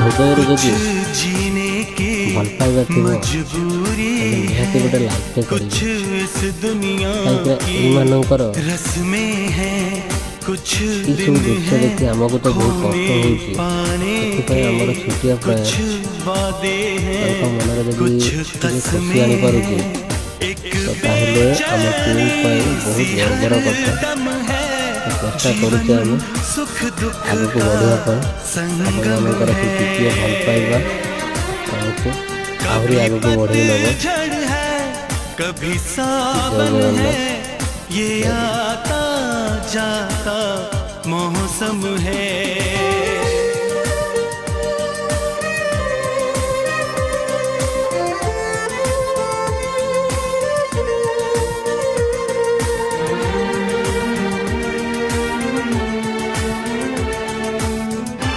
हृदय जदि भल पाइबा थी निहाती गोटे लाइफटे करेंकर सब दृश्य देखी आमको तो बहुत कष्ट होमर छुटिया प्रयास मन जदि खुशी आनी पारे तो ताहले आम टीम बहुत गर्वर कथा चेष्टा करुचे आम आग को बढ़ापी आपर टिके भल पाइबा आमको आहरी आग को बढ़े नब ये आता जाता मौसम है।